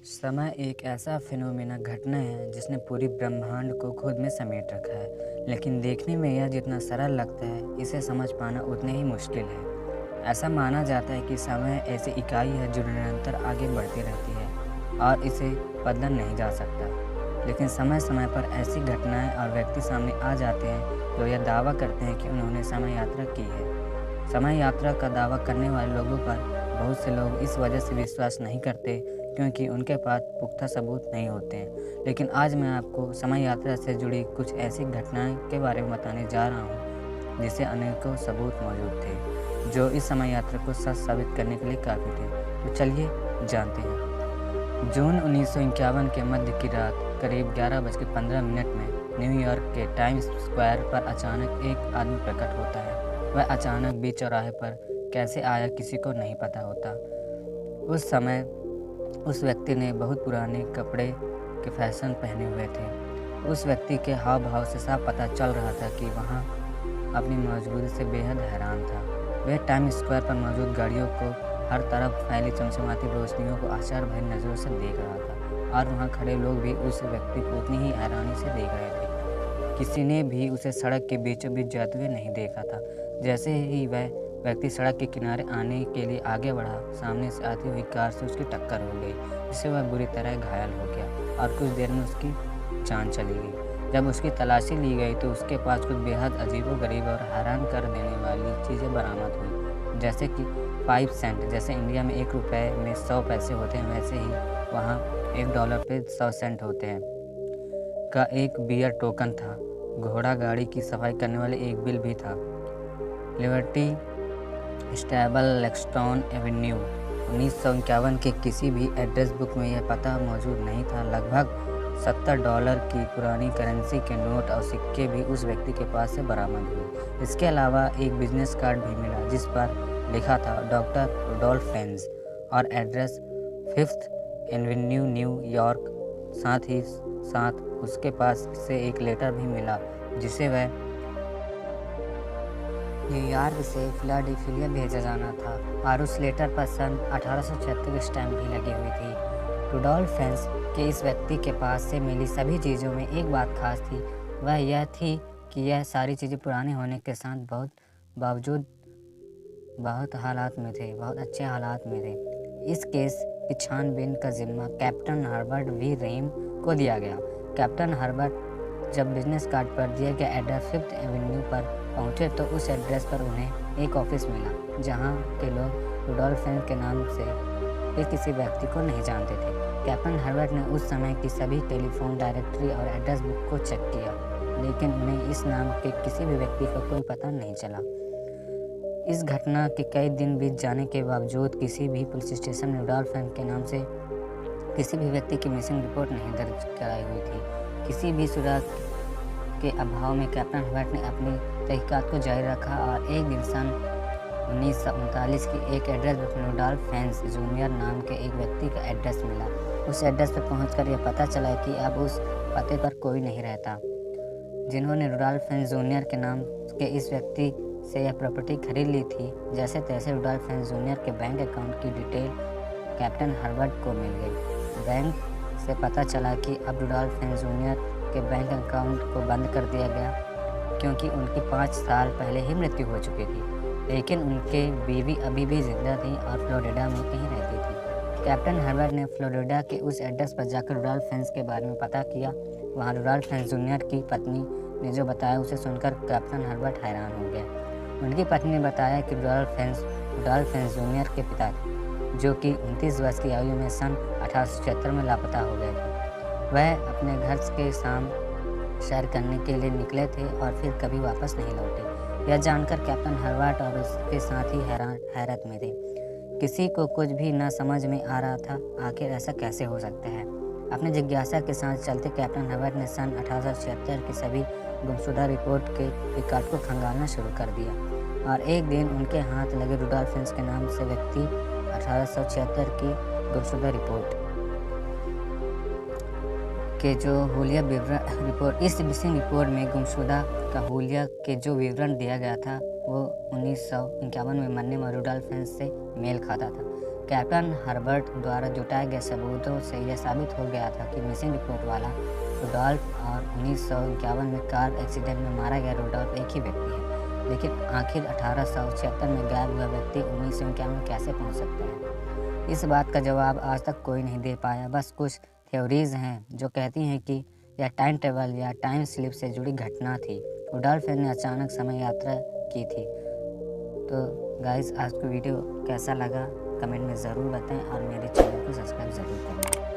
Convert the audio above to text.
समय एक ऐसा फिनोमेना घटना है जिसने पूरी ब्रह्मांड को खुद में समेट रखा है, लेकिन देखने में यह जितना सरल लगता है, इसे समझ पाना उतने ही मुश्किल है। ऐसा माना जाता है कि समय ऐसी इकाई है जो निरंतर आगे बढ़ती रहती है और इसे बदला नहीं जा सकता। लेकिन समय समय पर ऐसी घटनाएं और व्यक्ति सामने आ जाते हैं जो यह दावा करते हैं कि उन्होंने समय यात्रा की है। समय यात्रा का दावा करने वाले लोगों पर बहुत से लोग इस वजह से विश्वास नहीं करते क्योंकि उनके पास पुख्ता सबूत नहीं होते हैं। लेकिन आज मैं आपको समय यात्रा से जुड़ी कुछ ऐसी घटनाएं के बारे में बताने जा रहा हूं जिससे अनेकों सबूत मौजूद थे जो इस समय यात्रा को सच साबित करने के लिए काफ़ी थे। तो चलिए जानते हैं। जून 1951 के मध्य की रात करीब 11:15 में न्यूयॉर्क के टाइम्स स्क्वायर पर अचानक एक आदमी प्रकट होता है। वह अचानक बीच चौराहे पर कैसे आया किसी को नहीं पता होता। उस समय उस व्यक्ति ने बहुत पुराने कपड़े के फैशन पहने हुए थे। उस व्यक्ति के हाव भाव से साफ पता चल रहा था कि वहाँ अपनी मौजूदगी से बेहद हैरान था। वह टाइम स्क्वायर पर मौजूद गाड़ियों को, हर तरफ फैली चमचमाती रोशनियों को आश्चर्य भरी नज़रों से देख रहा था और वहाँ खड़े लोग भी उस व्यक्ति को उतनी ही हैरानी से देख रहे थे। किसी ने भी उसे सड़क के बीचों बीच जाते हुए नहीं देखा था। जैसे ही वह व्यक्ति सड़क के किनारे आने के लिए आगे बढ़ा, सामने से आती हुई कार से उसकी टक्कर हो गई, जिससे वह बुरी तरह घायल हो गया और कुछ देर में उसकी जान चली गई। जब उसकी तलाशी ली गई तो उसके पास कुछ बेहद अजीबोगरीब और हैरान कर देने वाली चीज़ें बरामद हुई, जैसे कि 5 सेंट। जैसे इंडिया में 1 रुपये में 100 पैसे होते हैं, वैसे ही वहाँ $1 पे 100 सेंट होते हैं का एक बियर टोकन था। घोड़ा गाड़ी की सफाई करने वाले एक बिल भी था। Liberty stable, Lexton Avenue. 1951 के किसी भी एड्रेस बुक में यह पता मौजूद नहीं था। लगभग $70 की पुरानी करेंसी के नोट और सिक्के भी उस व्यक्ति के पास से बरामद हुए। इसके अलावा एक बिजनेस कार्ड भी मिला जिस पर लिखा था डॉक्टर रुडोल्फ फेंज और address 5th Avenue, new York. साथ ही साथ उसके पास से एक लेटर भी मिला जिसे वह न्यूयॉर्क से फिलाडेल्फिया भेजा जाना था और उस लेटर पर सन 1876 की स्टैम्प भी लगी हुई थी। रुडोल्फ फेंज के इस व्यक्ति के पास से मिली सभी चीज़ों में एक बात खास थी, वह यह थी कि यह सारी चीज़ें पुरानी होने के साथ बावजूद बहुत अच्छे हालात में थे। इस केस की छानबीन का जिम्मा कैप्टन हर्बर्ट वी रेम को दिया गया। कैप्टन हर्बर्ट जब बिजनेस कार्ड पर दिए गए एड्रेस 5th एवेन्यू पर पहुंचे तो उस एड्रेस पर उन्हें एक ऑफिस मिला जहां के लोग रुडोल्फ फेंज के नाम से फिर किसी व्यक्ति को नहीं जानते थे। कैप्टन हर्बर्ट ने उस समय की सभी टेलीफोन डायरेक्टरी और एड्रेस बुक को चेक किया, लेकिन उन्हें इस नाम के किसी भी व्यक्ति का कोई पता नहीं चला। इस घटना के कई दिन बीत जाने के बावजूद किसी भी पुलिस स्टेशन में रुडोल्फ फेंज के नाम से किसी भी व्यक्ति की मिसिंग रिपोर्ट नहीं दर्ज कराई हुई थी। किसी भी सुराग के अभाव में कैप्टन हर्बर्ट ने अपनी तहकीकात को जारी रखा और एक दिन सन 1939 की एक एड्रेस बुक में रुडोल्फ फेंज जूनियर नाम के एक व्यक्ति का एड्रेस मिला। उस एड्रेस पर पहुंचकर यह पता चला कि अब उस पते पर कोई नहीं रहता। जिन्होंने रुडोल्फ फेंज जूनियर के नाम के इस व्यक्ति से यह प्रॉपर्टी खरीद ली थी, जैसे तैसे रुडोल्फ फेंज जूनियर के बैंक अकाउंट की डिटेल कैप्टन हर्बर्ट को मिल गई। बैंक से पता चला कि अब रुडोल्फ फेंज जूनियर के बैंक अकाउंट को बंद कर दिया गया क्योंकि उनकी 5 साल पहले ही मृत्यु हो चुकी थी, लेकिन उनके बीवी अभी भी जिंदा थी और फ्लोरिडा में कहीं रहती थी। कैप्टन हर्बर्ट ने फ्लोरिडा के उस एड्रेस पर जाकर रुडोल्फ फेंज के बारे में पता किया। वहाँ रुडोल्फ फेंज जूनियर की पत्नी ने जो बताया उसे सुनकर कैप्टन हर्बर्ट हैरान हो गया। उनकी पत्नी ने बताया कि रुडोल्फ फेंज जूनियर के पिता थे, जो कि 29 वर्ष की आयु में सन 1876 में लापता हो गए थे। वह अपने घर के शाम सैर करने के लिए निकले थे और फिर कभी वापस नहीं लौटे। यह जानकर कैप्टन हर्बर्ट और उसके साथी हैरत में थे। किसी को कुछ भी न समझ में आ रहा था, आखिर ऐसा कैसे हो सकता है। अपनी जिज्ञासा के साथ चलते कैप्टन हर्बर्ट ने सन 1876 की सभी गुमशुदा रिपोर्ट के रिकॉर्ड को खंगालना शुरू कर दिया और एक दिन उनके हाथ लगे रुडोल्फ फेंज के नाम से व्यक्ति 1876 की गुमशुदा रिपोर्ट के जो हुलिया विवरण रिपोर्ट इस मिसिंग रिपोर्ट में गुमशुदा का हुलिया के जो विवरण दिया गया था वो 1951 में मरने वाले रुडोल्फ फेंज से मेल खाता था। कैप्टन हर्बर्ट द्वारा जुटाए गए सबूतों से यह साबित हो गया था कि मिसिंग रिपोर्ट वाला रुडॉल्फ और 1951 में कार एक्सीडेंट में मारा गया रुडॉल्फ एक ही व्यक्ति है। लेकिन आखिर 1876 में गायब हुआ व्यक्ति 1951 कैसे पहुंच सकता है? इस बात का जवाब आज तक कोई नहीं दे पाया। बस कुछ थ्योरीज हैं जो कहती हैं कि यह टाइम ट्रेवल या टाइम स्लिप से जुड़ी घटना थी। रुडॉल्फ ने अचानक समय यात्रा की थी। तो गाइस, आज का वीडियो कैसा लगा कमेंट में ज़रूर बताएं और मेरे चैनल को सब्सक्राइब ज़रूर करें।